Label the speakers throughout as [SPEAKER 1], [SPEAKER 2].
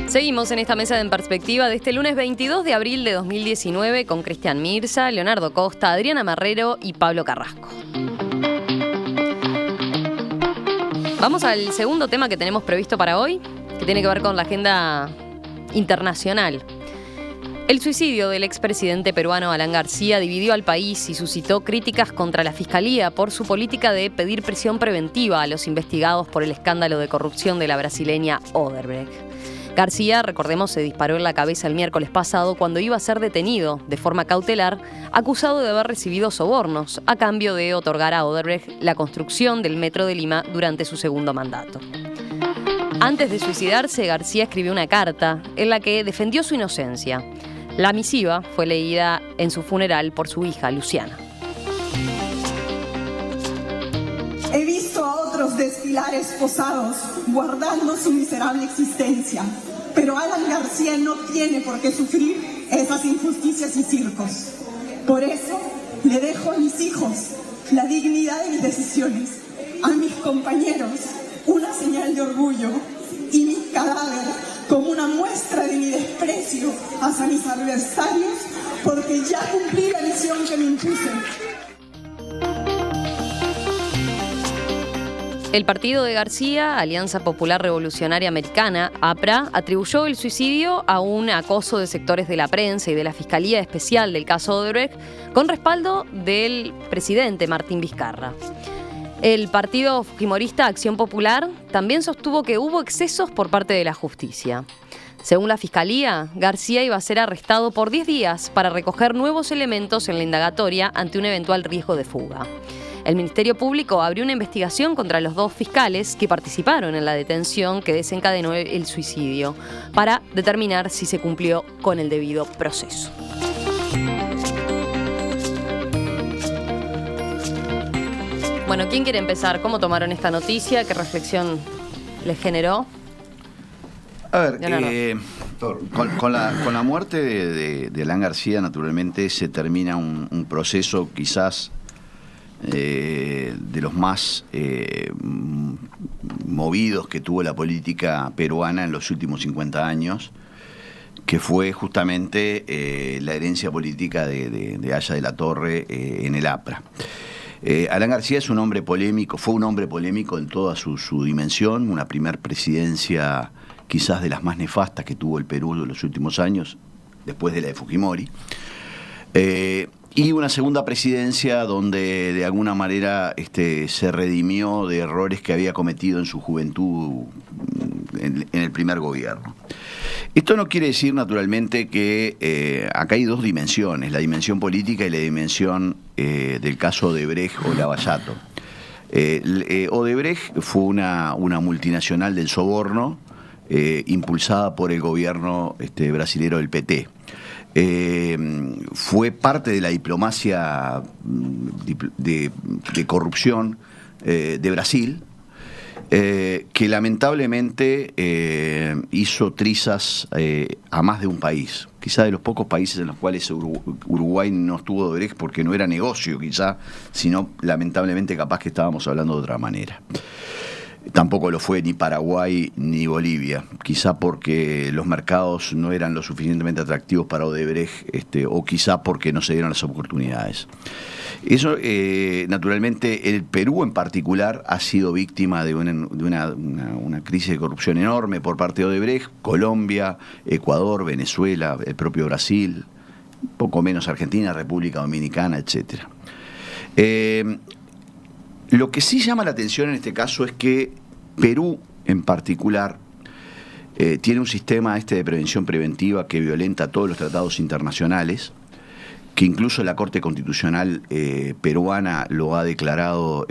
[SPEAKER 1] Seguimos en esta mesa En Perspectiva de este lunes 22 de abril de 2019 con Cristian Mirza, Leonardo Costa, Adriana Marrero y Pablo Carrasco. Vamos al segundo tema que tenemos previsto para hoy, que tiene que ver con la agenda internacional. El suicidio del expresidente peruano Alan García dividió al país y suscitó críticas contra la Fiscalía por su política de pedir prisión preventiva a los investigados por el escándalo de corrupción de la brasileña Odebrecht. García, recordemos, se disparó en la cabeza el miércoles pasado cuando iba a ser detenido de forma cautelar, acusado de haber recibido sobornos a cambio de otorgar a Odebrecht la construcción del Metro de Lima durante su segundo mandato. Antes de suicidarse, García escribió una carta en la que defendió su inocencia. La misiva fue leída en su funeral por su hija, Luciana.
[SPEAKER 2] He visto a otros desfilar esposados, guardando su miserable existencia. Pero Alan García no tiene por qué sufrir esas injusticias y circos. Por eso le dejo a mis hijos la dignidad de mis decisiones, a mis compañeros una señal de orgullo y mi cadáver como una muestra de mi desprecio hacia mis adversarios, porque ya cumplí la misión que me impuse.
[SPEAKER 1] El partido de García, Alianza Popular Revolucionaria Americana, APRA, atribuyó el suicidio a un acoso de sectores de la prensa y de la Fiscalía Especial del caso Odebrecht, con respaldo del presidente Martín Vizcarra. El partido fujimorista Acción Popular también sostuvo que hubo excesos por parte de la justicia. Según la Fiscalía, García iba a ser arrestado por 10 días para recoger nuevos elementos en la indagatoria ante un eventual riesgo de fuga. El Ministerio Público abrió una investigación contra los 2 fiscales que participaron en la detención que desencadenó el suicidio para determinar si se cumplió con el debido proceso. Bueno, ¿quién quiere empezar? ¿Cómo tomaron esta noticia? ¿Qué reflexión les generó?
[SPEAKER 3] A ver, con la muerte de Alan García, naturalmente, se termina un proceso quizás de los más movidos que tuvo la política peruana en los últimos 50 años, que fue justamente la herencia política de Haya de la Torre en el APRA. Alan García es un hombre polémico, fue un hombre polémico en toda su dimensión, una primer presidencia quizás de las más nefastas que tuvo el Perú en los últimos años, después de la de Fujimori. Y una segunda presidencia donde de alguna manera se redimió de errores que había cometido en su juventud en el primer gobierno. Esto no quiere decir naturalmente que acá hay 2 dimensiones, la dimensión política y la dimensión del caso Odebrecht o Lavallato. Odebrecht fue una multinacional del soborno impulsada por el gobierno brasilero del PT. Fue parte de la diplomacia de corrupción de Brasil, que lamentablemente hizo trizas a más de un país. Quizá de los pocos países en los cuales Uruguay no estuvo Odebrecht porque no era negocio, quizá, sino lamentablemente capaz que estábamos hablando de otra manera. Tampoco lo fue ni Paraguay ni Bolivia, quizá porque los mercados no eran lo suficientemente atractivos para Odebrecht, o quizá porque no se dieron las oportunidades. Eso, naturalmente, el Perú en particular ha sido víctima de una crisis de corrupción enorme por parte de Odebrecht, Colombia, Ecuador, Venezuela, el propio Brasil, un poco menos Argentina, República Dominicana, etc. Lo que sí llama la atención en este caso es que Perú, en particular, tiene un sistema de prevención preventiva que violenta todos los tratados internacionales, que incluso la Corte Constitucional peruana lo ha declarado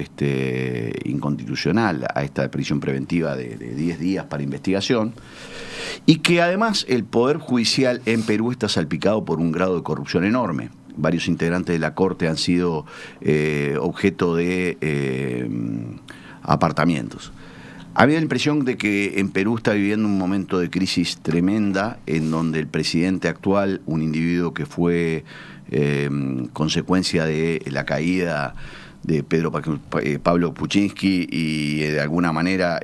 [SPEAKER 3] inconstitucional a esta prisión preventiva de 10 días para investigación, y que además el Poder Judicial en Perú está salpicado por un grado de corrupción enorme. Varios integrantes de la Corte han sido objeto de apartamientos. Había la impresión de que en Perú está viviendo un momento de crisis tremenda, en donde el presidente actual, un individuo que fue consecuencia de la caída de Pablo Kuczynski y de alguna manera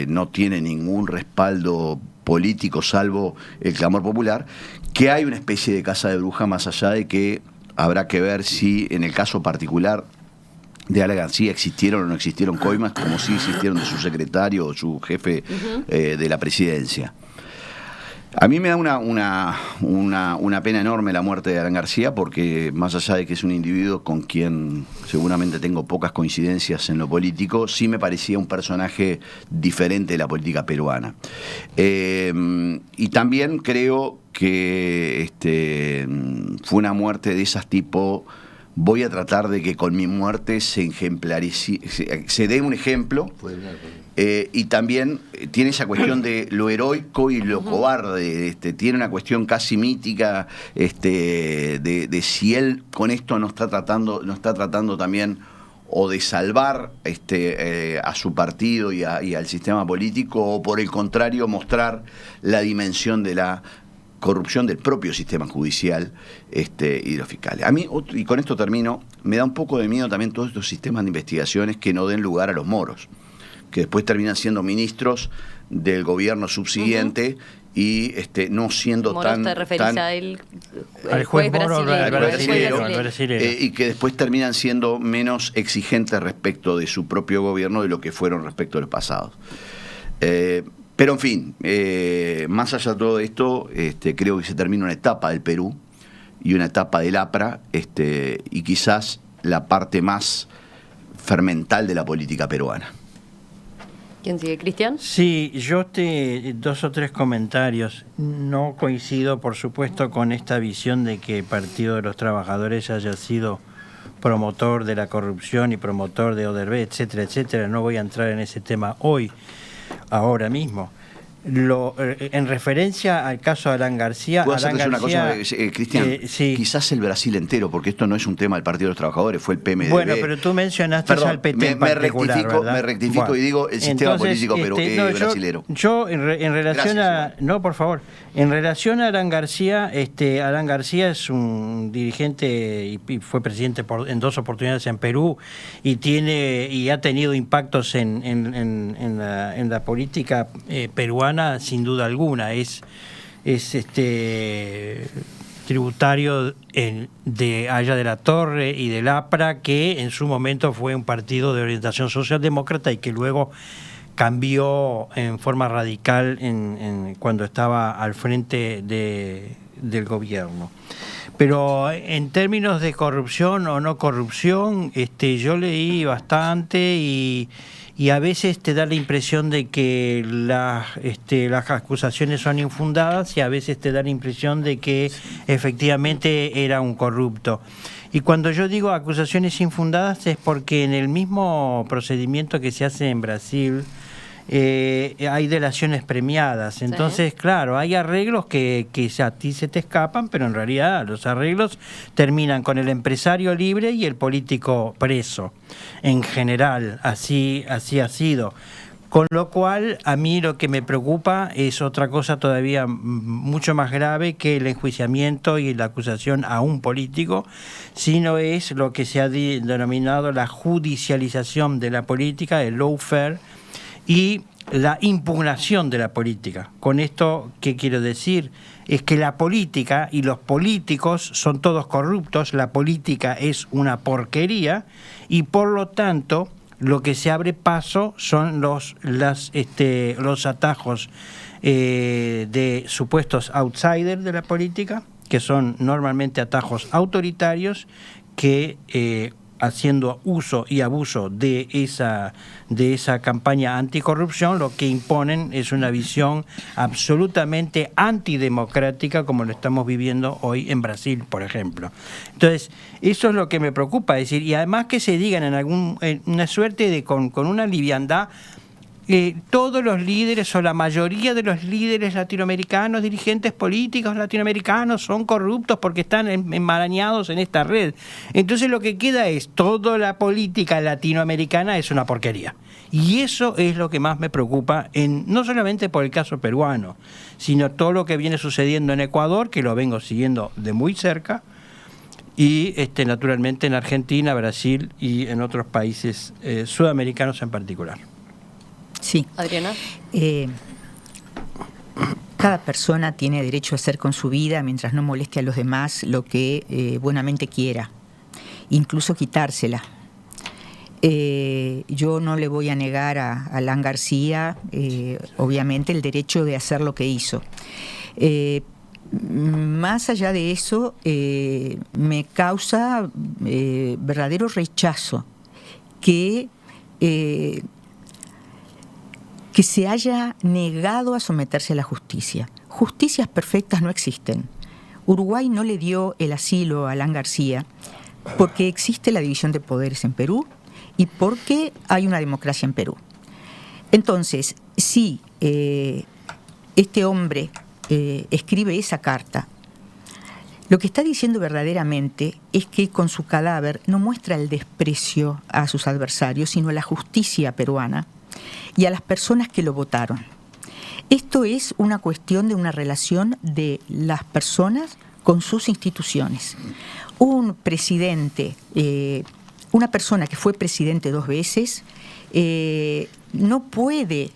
[SPEAKER 3] no tiene ningún respaldo político, salvo el clamor popular, que hay una especie de casa de bruja, más allá de que habrá que ver si en el caso particular de Alan García existieron o no existieron coimas, como si existieron de su secretario o su jefe de la presidencia. A mí me da una pena enorme la muerte de Alan García, porque más allá de que es un individuo con quien seguramente tengo pocas coincidencias en lo político, sí me parecía un personaje diferente de la política peruana. Y también creo que fue una muerte de esas tipo... Voy a tratar de que con mi muerte se dé un ejemplo, y también tiene esa cuestión de lo heroico y lo cobarde, tiene una cuestión casi mítica, de si él con esto no está tratando también o de salvar a su partido y al sistema político, o por el contrario mostrar la dimensión de la corrupción del propio sistema judicial y de los fiscales. A mí, y con esto termino, me da un poco de miedo también todos estos sistemas de investigaciones que no den lugar a los moros, que después terminan siendo ministros del gobierno subsiguiente y no siendo
[SPEAKER 1] Moros
[SPEAKER 3] tan...
[SPEAKER 1] te referís al
[SPEAKER 4] juez Moro,
[SPEAKER 1] brasilero.
[SPEAKER 3] Y que después terminan siendo menos exigentes respecto de su propio gobierno de lo que fueron respecto de los pasados. Pero en fin, más allá de todo esto, creo que se termina una etapa del Perú y una etapa del APRA, y quizás la parte más fermental de la política peruana.
[SPEAKER 1] ¿Quién sigue, Cristian?
[SPEAKER 4] Sí, yo dos o tres comentarios. No coincido, por supuesto, con esta visión de que el Partido de los Trabajadores haya sido promotor de la corrupción y promotor de Odebrecht, etcétera, etcétera. No voy a entrar en ese tema hoy. Ahora mismo. En referencia al caso de Alan García...
[SPEAKER 3] ¿Puedo hacerte una cosa, Cristian?
[SPEAKER 4] Sí.
[SPEAKER 3] Quizás el Brasil entero, porque esto no es un tema del Partido de los Trabajadores, fue el PMDB.
[SPEAKER 4] Bueno, pero tú mencionaste al PT en particular, ¿verdad?
[SPEAKER 3] Me rectifico, bueno, y digo el sistema político brasilero.
[SPEAKER 4] Yo en relación
[SPEAKER 3] Gracias,
[SPEAKER 4] no, por favor. En relación a Alan García, Alan García es un dirigente y fue presidente en 2 oportunidades en Perú y ha tenido impactos en la política peruana, sin duda alguna. Es tributario de Aya de la Torre y del APRA, que en su momento fue un partido de orientación socialdemócrata y que luego cambió en forma radical cuando estaba al frente del gobierno. Pero en términos de corrupción o no corrupción, yo leí bastante y a veces te da la impresión de que las acusaciones son infundadas y a veces te da la impresión de que efectivamente era un corrupto. Y cuando yo digo acusaciones infundadas es porque en el mismo procedimiento que se hace en Brasil hay delaciones premiadas. Entonces, claro, hay arreglos que a ti se te escapan, pero en realidad los arreglos terminan con el empresario libre y el político preso. En general, así ha sido. Con lo cual, a mí lo que me preocupa es otra cosa todavía mucho más grave que el enjuiciamiento y la acusación a un político, sino es lo que se ha denominado la judicialización de la política, el lawfare, y la impugnación de la política. Con esto, ¿qué quiero decir? Es que la política y los políticos son todos corruptos, la política es una porquería y por lo tanto lo que se abre paso son los atajos de supuestos outsiders de la política, que son normalmente atajos autoritarios que haciendo uso y abuso de esa campaña anticorrupción, lo que imponen es una visión absolutamente antidemocrática, como lo estamos viviendo hoy en Brasil, por ejemplo. Entonces, eso es lo que me preocupa, es decir, y además que se digan en una suerte de con una liviandad, todos los líderes o la mayoría de los líderes latinoamericanos, dirigentes políticos latinoamericanos son corruptos porque están enmarañados en esta red. Entonces lo que queda es, toda la política latinoamericana es una porquería. Y eso es lo que más me preocupa, no solamente por el caso peruano, sino todo lo que viene sucediendo en Ecuador, que lo vengo siguiendo de muy cerca, y naturalmente en Argentina, Brasil y en otros países sudamericanos en particular.
[SPEAKER 5] Sí.
[SPEAKER 1] Adriana.
[SPEAKER 5] Cada persona tiene derecho a hacer con su vida, mientras no moleste a los demás, lo que buenamente quiera, incluso quitársela. Yo no le voy a negar a Alan García, obviamente, el derecho de hacer lo que hizo. Más allá de eso, me causa verdadero rechazo que se haya negado a someterse a la justicia. Justicias perfectas no existen. Uruguay no le dio el asilo a Alan García porque existe la división de poderes en Perú y porque hay una democracia en Perú. Entonces, si este hombre escribe esa carta, lo que está diciendo verdaderamente es que con su cadáver no muestra el desprecio a sus adversarios, sino a la justicia peruana y a las personas que lo votaron. Esto es una cuestión de una relación de las personas con sus instituciones. Un presidente, una persona que fue presidente 2 veces, no puede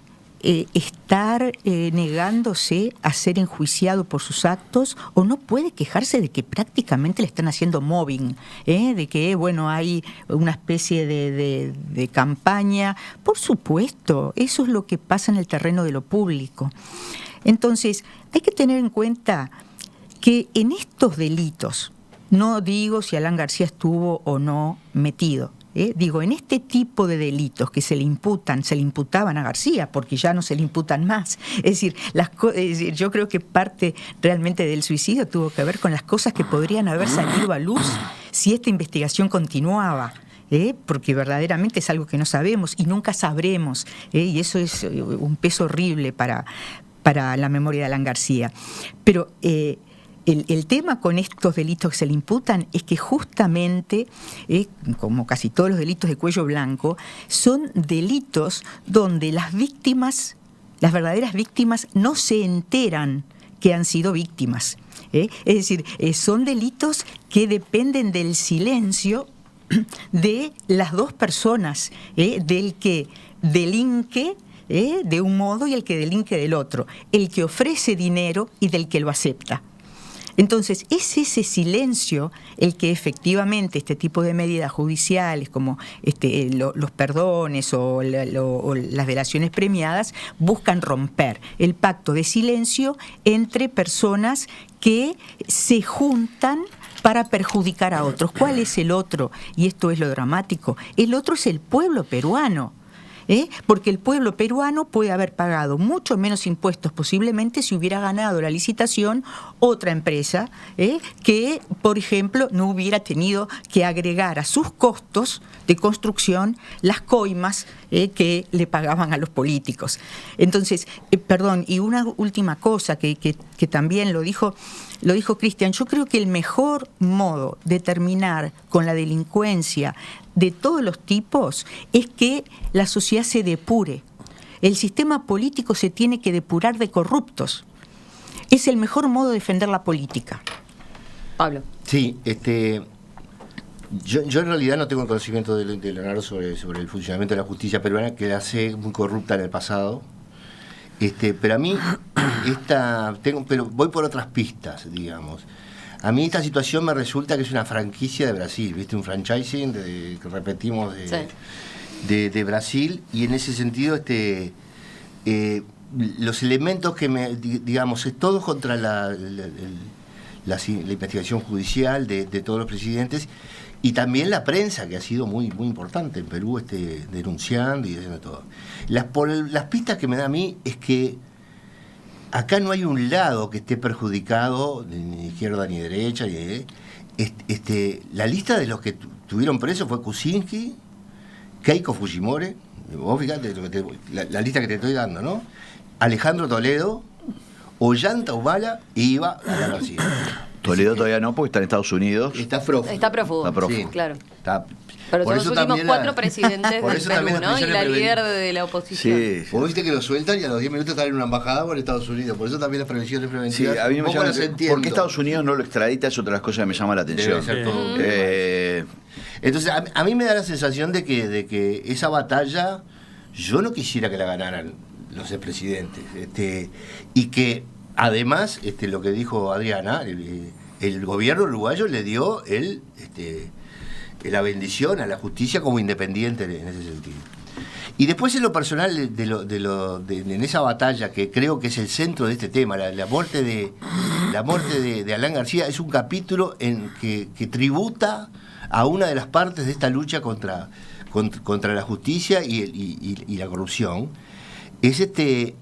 [SPEAKER 5] estar negándose a ser enjuiciado por sus actos, o no puede quejarse de que prácticamente le están haciendo mobbing, de que hay una especie de campaña. Por supuesto, eso es lo que pasa en el terreno de lo público. Entonces, hay que tener en cuenta que en estos delitos, no digo si Alan García estuvo o no metido, digo, en este tipo de delitos que se le imputaban a García, porque ya no se le imputan más. Es decir, yo creo que parte realmente del suicidio tuvo que ver con las cosas que podrían haber salido a luz si esta investigación continuaba. Porque verdaderamente es algo que no sabemos y nunca sabremos, y eso es un peso horrible para la memoria de Alan García. Pero el tema con estos delitos que se le imputan es que justamente, como casi todos los delitos de cuello blanco, son delitos donde las víctimas, las verdaderas víctimas, no se enteran que han sido víctimas. Es decir, son delitos que dependen del silencio de las dos personas, del que delinque de un modo y el que delinque del otro, el que ofrece dinero y del que lo acepta. Entonces, es ese silencio el que efectivamente este tipo de medidas judiciales, como los perdones o las delaciones premiadas, buscan romper el pacto de silencio entre personas que se juntan para perjudicar a otros. ¿Cuál es el otro? Y esto es lo dramático. El otro es el pueblo peruano. Porque el pueblo peruano puede haber pagado mucho menos impuestos posiblemente si hubiera ganado la licitación otra empresa que, por ejemplo, no hubiera tenido que agregar a sus costos de construcción las coimas que le pagaban a los políticos. Entonces, y una última cosa que también lo dijo Cristian, yo creo que el mejor modo de terminar con la delincuencia de todos los tipos es que la sociedad se depure. El sistema político se tiene que depurar de corruptos. Es el mejor modo de defender la política.
[SPEAKER 1] Pablo.
[SPEAKER 6] Sí, yo en realidad no tengo conocimiento de Leonardo sobre el funcionamiento de la justicia peruana, que la sé muy corrupta en el pasado. Pero a mí pero voy por otras pistas, digamos. A mí esta situación me resulta que es una franquicia de Brasil, ¿viste? Un franchising que repetimos de Brasil, y en ese sentido los elementos que digamos, es todo contra la investigación judicial de todos los presidentes, y también la prensa, que ha sido muy, muy importante en Perú, denunciando y haciendo todo. Las pistas que me da a mí es que acá no hay un lado que esté perjudicado, ni izquierda ni derecha. La lista de los que tuvieron presos fue Kuczynski, Keiko Fujimori, vos fíjate la lista que te estoy dando, ¿no? Alejandro Toledo, Ollanta Humala y Iva Alan García.
[SPEAKER 3] Toledo todavía no, porque está en Estados Unidos.
[SPEAKER 1] Está prófugo.
[SPEAKER 3] Sí.
[SPEAKER 1] Claro.
[SPEAKER 6] Está.
[SPEAKER 1] Pero
[SPEAKER 6] Por
[SPEAKER 1] son los últimos 4 presidentes del Perú, ¿no? Y la líder de la oposición.
[SPEAKER 3] Sí.
[SPEAKER 6] Vos viste que lo sueltan y a los 10 minutos están en una embajada por Estados Unidos. Por eso también las prevenciones preventivas.
[SPEAKER 3] Sí, a mí me llama
[SPEAKER 6] entiendo.
[SPEAKER 3] ¿Por qué Estados Unidos no lo extradita? Es otra de las cosas que me llama la atención.
[SPEAKER 6] Debe ser todo. Entonces, a mí me da la sensación de que esa batalla, yo no quisiera que la ganaran los expresidentes. Y que además, lo que dijo Adriana, el gobierno uruguayo le dio la bendición a la justicia como independiente en ese sentido. Y después en lo personal, en esa batalla, que creo que es el centro de este tema, la muerte de Alan García, es un capítulo que tributa a una de las partes de esta lucha contra la justicia y la corrupción. Es que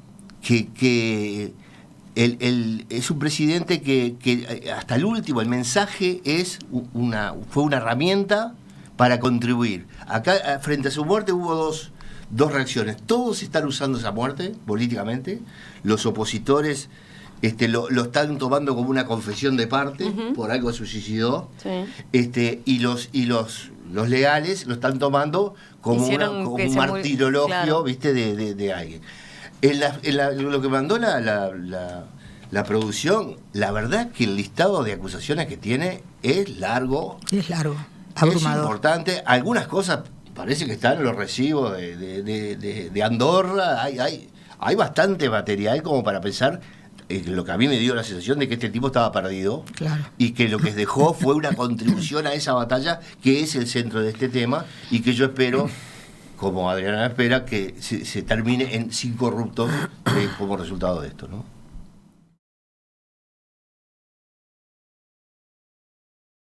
[SPEAKER 6] es un presidente que hasta el último, el mensaje fue una herramienta para contribuir. Acá, frente a su muerte, hubo dos reacciones. Todos están usando esa muerte políticamente. Los opositores lo están tomando como una confesión de parte, por algo se suicidó. Sí. Y los legales lo están tomando como un martirologio, claro, ¿viste? de alguien. Lo que mandó la producción, la verdad que el listado de acusaciones que tiene es largo.
[SPEAKER 5] Es largo, abrumador.
[SPEAKER 6] Es importante. Algunas cosas parece que están en los recibos de Andorra. Hay bastante material como para pensar. Lo que a mí me dio la sensación de que este tipo estaba perdido, claro, y que lo que dejó fue una contribución a esa batalla que es el centro de este tema y que yo espero, como Adriana espera, que se termine sin corruptos como resultado de esto, ¿no?